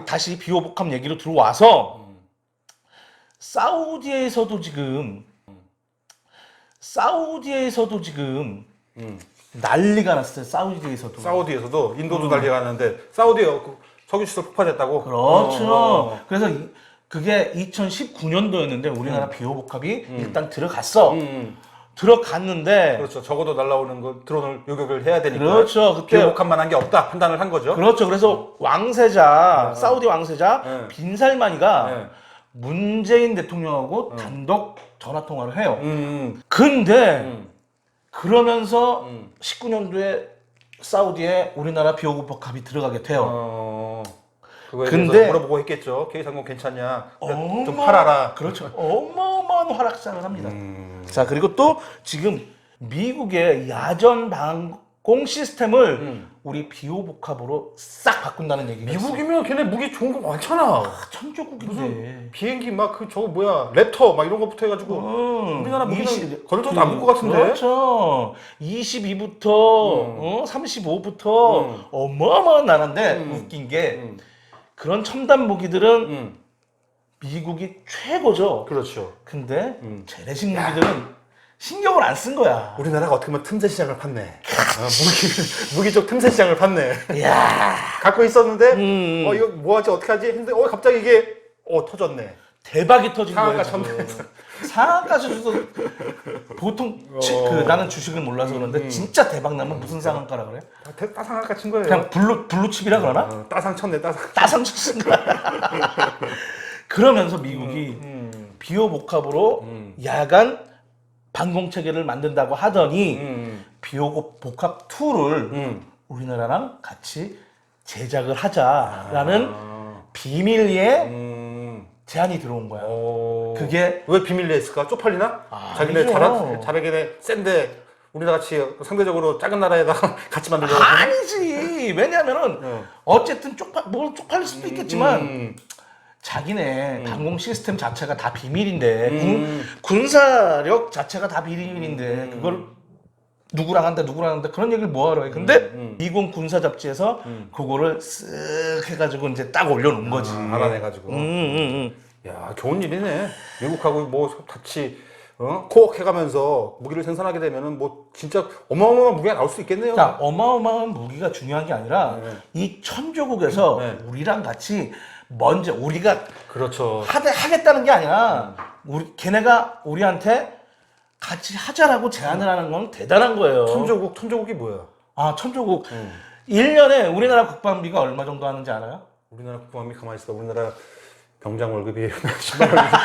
다시 비호복합 얘기로 들어와서 사우디에서도 지금 난리가 났어요. 사우디에서도 인도도 난리가 났는데 사우디에 석유시설 폭파됐다고? 그렇죠. 그래서 그게 2019년도였는데 우리나라 비호복합이 일단 들어갔어. 들어갔는데 그렇죠. 적어도 날라오는 거 드론을 요격을 해야 되니까. 그렇죠. 그때 비호복합만 한 게 없다 판단을 한 거죠. 그렇죠. 그래서 왕세자 사우디 왕세자 빈 살만이가 문재인 대통령하고 단독 전화 통화를 해요. 근데 그러면서 19년도에 사우디에 우리나라 비호복합이 들어가게 돼요. 그거에 근데 대해서 물어보고 했겠죠. K30 괜찮냐? 좀 팔아라. 그렇죠. 어마어마한 활약상을 합니다. 자, 그리고 또 지금 미국의 야전 방공 시스템을 우리 비호복합으로 싹 바꾼다는 얘기가 있어요. 미국이면 걔네 무기 좋은 거 많잖아. 천조국인데. 무슨 비행기 막 저거 뭐야 랩터 막 이런 거부터 해가지고 우리나라 무기는 거들떠도 안 볼 것 같은데. 그렇죠. 22부터 35부터 어마어마한 나라인데 웃긴 게 그런 첨단 무기들은 미국이 최고죠. 그렇죠. 근데 재래식 무기들은 신경을 안 쓴 거야. 우리나라가 어떻게 보면 틈새 시장을 팠네. 무기 쪽 틈새 시장을 팠네. 이야. 갖고 있었는데 이거 뭐하지 어떻게 하지 했는데 갑자기 이게 터졌네. 대박이 터진 거예요. 상한가 지금. 상한가 주도 보통 나는 주식을 몰라서 그런데 진짜 대박 나면 무슨 상한가라 그래? 따상한가 친 거예요. 그냥 블루칩이라 그러나? 따상 쳤네 따상. 따상 쳤은 거야. 그러면서 미국이 비호복합으로 야간 방공 체계를 만든다고 하더니 비호복합 2를 우리나라랑 같이 제작을 하자라는 비밀리에 제안이 들어온 거야. 그게 왜 비밀리에 했을까? 쪽팔리나? 자기네 자기네 센데 우리나라 같이 상대적으로 작은 나라에다가 같이 만들려고. 아니지. 왜냐면은 어쨌든 쪽팔릴 수도 있겠지만 자기네 방공 시스템 자체가 다 비밀인데 군사력 자체가 다 비밀인데 그걸 누구랑 한다 그런 얘기를 뭐하러 해. 근데 미군 군사 잡지에서 그거를 쓱 해가지고 이제 딱 올려놓은 거지. 알아내가지고. 야, 좋은 일이네. 미국하고 뭐 같이 코옥 해가면서 무기를 생산하게 되면은 뭐 진짜 어마어마한 무기가 나올 수 있겠네요. 자, 어마어마한 무기가 중요한 게 아니라 이 천조국에서 우리랑 같이 먼저 우리가 그렇죠. 하겠다는 게 아니라 걔네가 우리한테 같이 하자라고 제안을 하는 건 대단한 거예요. 천조국이 뭐야? 천조국. 1년에 우리나라 국방비가 얼마 정도 하는지 알아요? 우리나라 국방비 가만히 있어. 우리나라 병장 월급이 10만 원이니까.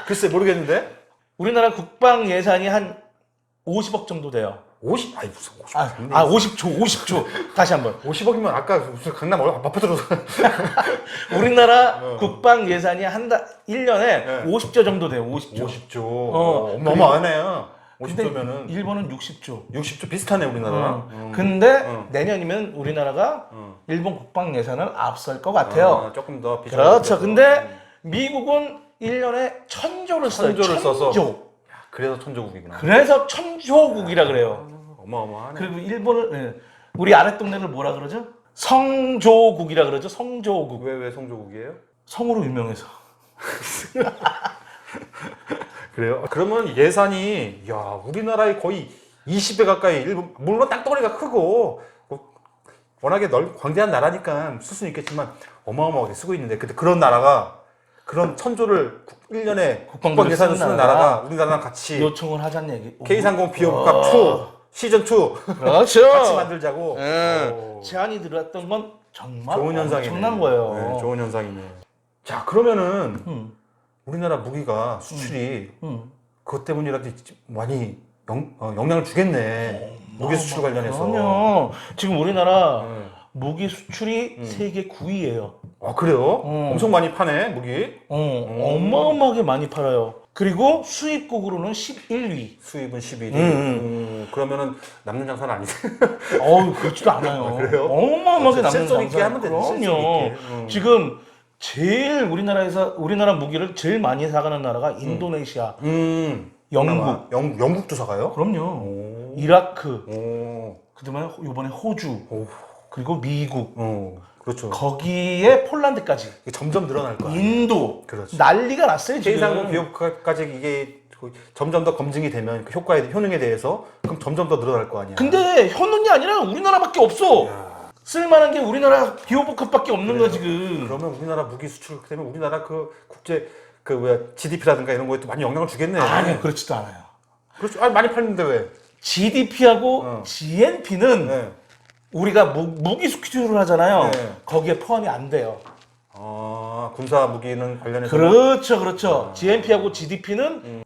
글쎄 모르겠는데. 우리나라 국방 예산이 한 50억 정도 돼요. 50? 아니 무슨 50? 50조. 다시 한번. 50억이면 아까 무슨 강남 아파트로. 우리나라 국방 예산이 1년에 50조 정도 돼요. 50조. 50조. 어마어마하네요. 50조면은. 일본은 60조. 60조 비슷하네 우리나라. 근데 내년이면 우리나라가 일본 국방 예산을 앞설 것 같아요. 조금 더 비싸. 그렇죠. 근데 미국은 1년에 1000조를 써요. 1000조를 써서. 1000조. 그래서 천조국이구나. 그래서 천조국이라 그래요. 어마어마하네. 그리고 일본을 우리 아랫동네를 뭐라 그러죠? 성조국이라 그러죠. 성조국. 왜 성조국이에요? 성으로 유명해서. 그래요? 그러면 예산이 우리나라의 거의 20배 가까이 일본 물론 땅덩어리가 크고 워낙에 광대한 나라니까 쓸 수는 있겠지만 어마어마하게 쓰고 있는데 근데 그런 나라가 그런 천조를 1년에 국방 예산을 쓰는 나라가 우리나라랑 같이 요청을 하자는 얘기. K30 비호복합 2 시즌 2 그렇죠. 같이 만들자고. 제안이 들어왔던 건 정말 좋은 현상이네. 엄청난 거예요. 네, 좋은 현상이네. 자 그러면은 우리나라 무기가 수출이 그것 때문이라도 많이 영향을 주겠네. 무기 수출 관련해서. 그럼요. 지금 우리나라 무기 수출이 세계 9위예요. 아 그래요? 엄청 많이 파네 무기. 어마어마하게 많이 팔아요. 그리고 수입국으로는 11위. 수입은 11위. 그러면은 남는 장사는 아니지. 그렇지도 않아요. 그래요? 어마어마하게 남는 센서 있게 장사. 하면 되지. 그럼요. 지금 제일 우리나라 무기를 제일 많이 사가는 나라가 인도네시아. 영국. 영국도 사가요? 그럼요. 오. 이라크. 오. 그다음에 이번에 호주. 오. 그리고 미국. 그렇죠. 거기에 폴란드까지. 이게 점점 늘어날 거야. 인도. 그렇죠. 난리가 났어요 지금. K상공 비효과까지 이게 점점 더 검증이 되면 그 효능에 대해서 그럼 점점 더 늘어날 거 아니야. 근데 효능이 아니라 우리나라밖에 없어. 야. 쓸만한 게 우리나라 비호복합밖에 없는 거야 지금. 그러면 우리나라 무기 수출 그렇게 되면 우리나라 그 국제 그 뭐야 GDP라든가 이런 거에 또 많이 영향을 주겠네. 아니요, 그렇지도 않아요. 그렇죠. 아니, 많이 팔는데 왜? GDP하고 GNP는 네. 우리가 무기 수출을 하잖아요. 네. 거기에 포함이 안 돼요. 아, 군사 무기는 관련해서 그렇죠. GNP하고 GDP는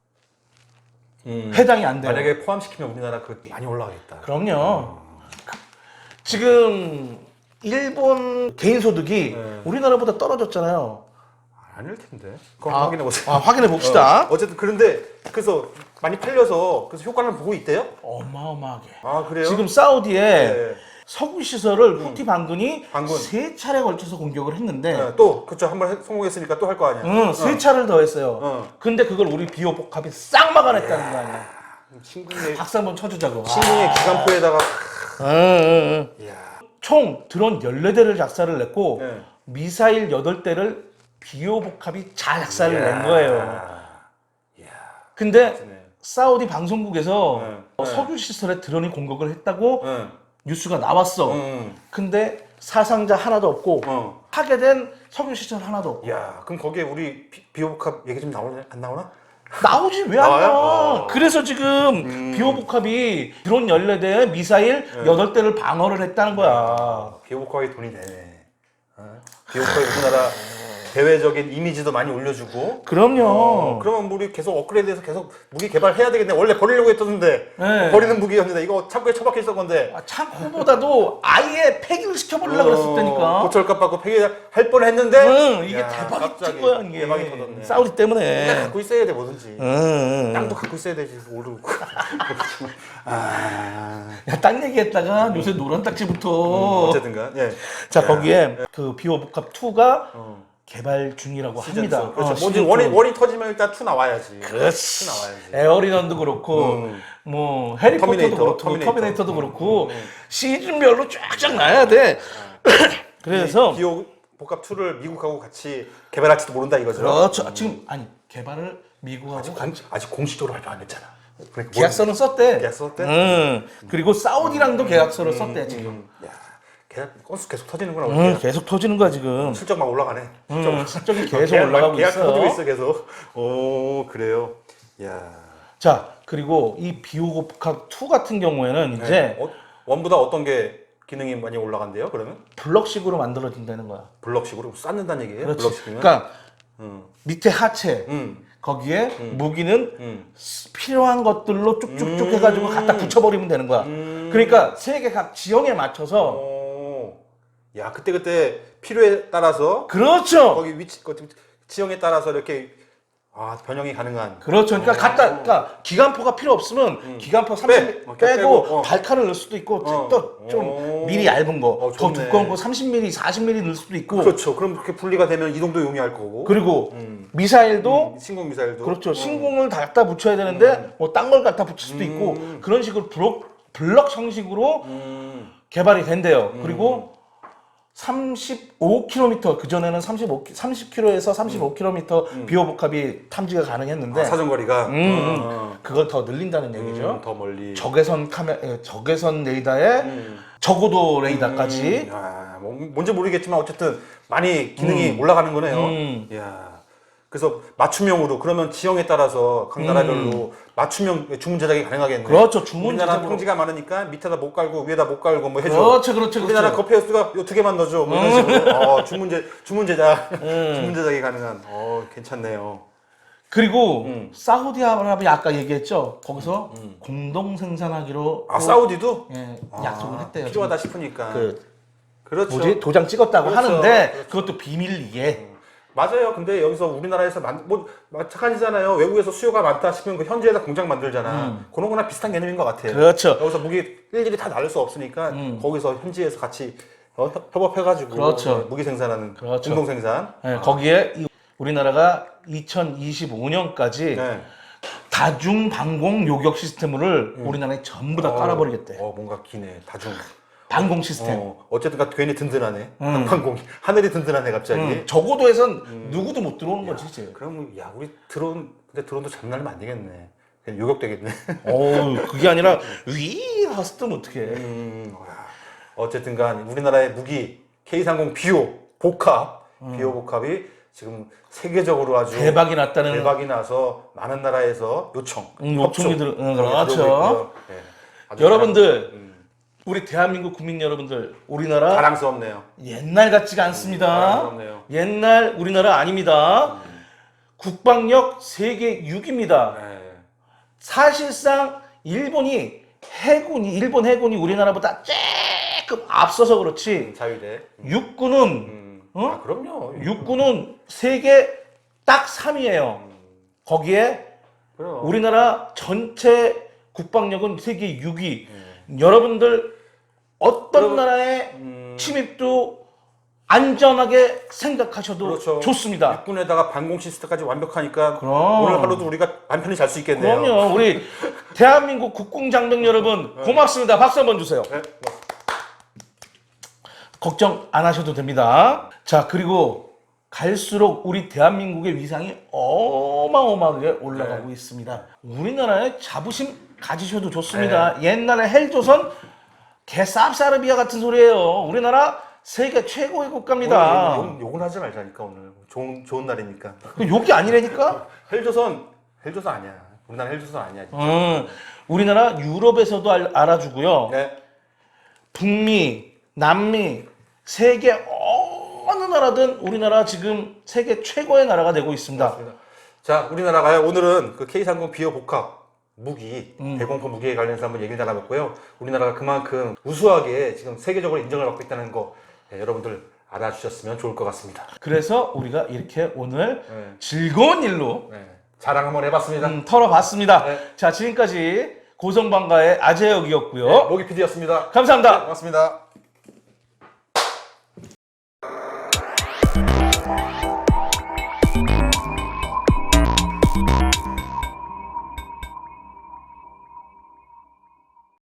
해당이 안 돼요. 만약에 포함시키면 우리나라 그 많이 올라가겠다. 그럼요. 지금 일본 개인 소득이 네. 우리나라보다 떨어졌잖아요. 아닐 텐데. 그럼 확인해 보세요. 확인해 봅시다. 어쨌든 그런데 그래서 많이 팔려서 그래서 효과를 보고 있대요? 어마어마하게. 아, 그래요? 지금 사우디에 네. 석유 시설을 후티 반군이 반군. 3차례 걸쳐서 공격을 했는데 네, 또 그렇죠. 한번 성공했으니까 또 할 거 아니야. 응, 3차를 더 했어요. 어. 근데 그걸 우리 비호복합이 싹 막아냈다는 거 아니야. 신궁의 박수 한번 쳐주자고. 신궁의 기관포에다가 이야. 총 드론 14대를 작사를 냈고 네. 미사일 8대를 비호복합이 잘 작사를 낸 거예요. 근데 네. 사우디 방송국에서 네. 석유 시설에 드론이 공격을 했다고 네. 뉴스가 나왔어. 근데 사상자 하나도 없고 파괴된 석유 시설 하나도 없고. 야, 그럼 거기에 우리 비호복합 얘기 좀 나오나? 안 나오나? 나오지 왜 안 나와요? 나와? 그래서 지금 비호복합이 드론 14대 미사일 8대를 방어를 했다는 거야. 비호복합이 돈이 되네. 비호복합이 우리나라 대외적인 이미지도 많이 올려주고. 그럼요. 그러면 우리 계속 업그레이드해서 계속 무기 개발해야 되겠네. 원래 버리려고 했었는데 네. 버리는 무기였는데 이거 창고에 처박혀 있었 건데. 창고보다도 아예 폐기를 시켜버리려고 그랬었다니까. 고철값 받고 폐기할 뻔했는데. 응, 이게 야, 대박이 갑자기 친 거야 이게. 대박이 터졌네. 사우디 때문에. 갖고 있어야 돼 뭐든지. 응. 땅도 갖고 있어야 되지 오르고. 야, 땅 얘기했다가 요새 노란 딱지부터. 어쨌든간 예. 자 거기에 그 비호복합 2가 개발 중이라고 합니다. 그렇죠. 시즌 뭐지 2. 원이 터지면 일단 2 나와야지. 그렇지. 2 나와야지. 에어리넌도 그렇고 뭐 해리포터도 터미네이터, 그렇고 터미네이터도 그렇고 시즌별로 쫙쫙 나야 돼. 그래서 비호복합 2를 미국하고 같이 개발할지도 모른다 이거죠. 그렇죠. 지금 아니 개발을 미국하고 아직 공식적으로 발표 안 했잖아. 그러니까 계약서는 썼대. 계약서 썼대? 그리고 사우디랑도 계약서를 썼대 지금. 야, 건수 계속 터지는구나. 우리 계속 터지는 거야 지금. 실적 막 올라가네. 실적이 계속 올라가고 계약 있어. 터지고 있어 계속. 오, 그래요. 야. 자 그리고 이 비호복합 2 같은 경우에는 이제 원보다 어떤 게 기능이 많이 올라간대요? 그러면 블럭식으로 만들어진다는 거야. 블럭식으로 쌓는다는 얘기예요? 그렇지. 블럭식이면? 그러니까 밑에 하체 음. 거기에 무기는 필요한 것들로 쭉쭉쭉 해가지고 갖다 붙여버리면 되는 거야. 그러니까 세계 각 지형에 맞춰서. 야, 그때 필요에 따라서 그렇죠. 거기 위치 지형에 따라서 이렇게 변형이 가능한. 그렇죠. 그러니까 그러니까 기관포가 필요 없으면 기관포 30mm 빼고 발칸을 넣을 수도 있고 또 좀 미리 얇은 거, 더 좋네. 두꺼운 거 30mm, 40mm 넣을 수도 있고. 그렇죠. 그럼 그렇게 분리가 되면 이동도 용이할 거고. 그리고 미사일도 신공 미사일도. 그렇죠. 신공을 다 갖다 붙여야 되는데 뭐 딴 걸 갖다 붙일 수도 있고 그런 식으로 블럭 형식으로 개발이 된대요. 그리고 35km 그 전에는 30km에서 35km 비호복합이 탐지가 가능했는데 사정거리가 그걸 더 늘린다는 얘기죠. 더 멀리. 적외선 레이더에 저고도 레이더까지. 뭔지 모르겠지만 어쨌든 많이 기능이 올라가는 거네요. 야. 그래서 맞춤형으로 그러면 지형에 따라서 각 나라별로 맞춤형 주문 제작이 가능하겠네. 그렇죠. 주문 우리나라 제작으로. 평지가 많으니까 밑에다 못 깔고 위에다 못 깔고 뭐 해줘. 그렇죠. 우리나라 커피하우스가 요 2개만 넣어줘. 뭐 이런 식으로. 주문 제작 주문 제작이 가능한. 괜찮네요. 그리고 사우디아라비아 아까 얘기했죠. 거기서 공동 생산하기로 사우디도 약속을 했대요. 필요하다 싶으니까. 그렇죠. 뭐지? 도장 찍었다고 그렇죠. 하는데 그렇죠. 그것도 비밀리에. 맞아요. 근데 여기서 우리나라에서 마찬가지잖아요. 외국에서 수요가 많다 싶으면 그 현지에다 공장 만들잖아. 그런 거나 비슷한 개념인 것 같아요. 그렇죠. 여기서 무기 일일이 다 나눌 수 없으니까 거기서 현지에서 같이 협업해가지고 그렇죠. 무기 생산하는 그렇죠. 공동 생산. 거기에 우리나라가 2025년까지 다중 방공 요격 시스템을 우리나라에 전부 다 깔아버리겠대. 뭔가 기네. 다중. 방공 시스템. 어쨌든 괜히 든든하네. 방공이. 하늘이 든든하네 갑자기. 저고도에선 누구도 못 들어오는 거지 이제. 그럼 야 우리 근데 드론도 장난하면 안 되겠네. 그냥 요격되겠네. 그게 아니라 위 하서 뜨면 어떡해. 어쨌든간 우리나라의 무기 K30 비오 복합, 비오 복합이 지금 세계적으로 아주 대박이 났다는. 대박이 나서 많은 나라에서 요청이 들어오고 그렇죠. 있고요. 네, 아주 여러분들, 우리 대한민국 국민 여러분들, 우리나라 자랑스럽네요. 옛날 같지가 않습니다. 자랑스럽네요. 옛날 우리나라 아닙니다. 국방력 세계 6위입니다. 네. 사실상 일본 해군이 우리나라보다 조금 앞서서 그렇지. 자위대. 육군은 그럼요. 육군은 세계 딱 3위예요. 거기에 그럼. 우리나라 전체 국방력은 세계 6위. 여러분들 어떤 나라의 침입도 안전하게 생각하셔도 그렇죠. 좋습니다. 육군에다가 방공 시스템까지 완벽하니까 그럼. 오늘 하루도 우리가 맘 편히 잘 수 있겠네요. 그럼요. 우리 대한민국 국궁장병 여러분 고맙습니다. 박수 한번 주세요. 네. 걱정 안 하셔도 됩니다. 자, 그리고 갈수록 우리 대한민국의 위상이 어마어마하게 올라가고 있습니다. 우리나라에 자부심 가지셔도 좋습니다. 옛날에 헬조선 개쌉사르비아 같은 소리예요. 우리나라 세계 최고의 국가입니다. 욕은 하지 말자니까 오늘 좋은 날이니까. 욕이 아니라니까? 헬조선 아니야. 우리나라 헬조선 아니야. 우리나라 유럽에서도 알아주고요. 네. 북미, 남미, 세계 어느 나라든 우리나라 지금 세계 최고의 나라가 되고 있습니다. 맞습니다. 자, 우리나라가요. 오늘은 그 K30 비어 복합 무기, 대공포 무기에 관련해서 한번 얘기를 나눠봤고요. 우리나라가 그만큼 우수하게 지금 세계적으로 인정을 받고 있다는 거 여러분들 알아주셨으면 좋을 것 같습니다. 그래서 우리가 이렇게 오늘 즐거운 일로 자랑 한번 해봤습니다. 털어봤습니다. 네. 자, 지금까지 고성방가의 아재혁이었고요. 모기 PD였습니다. 감사합니다. 고맙습니다.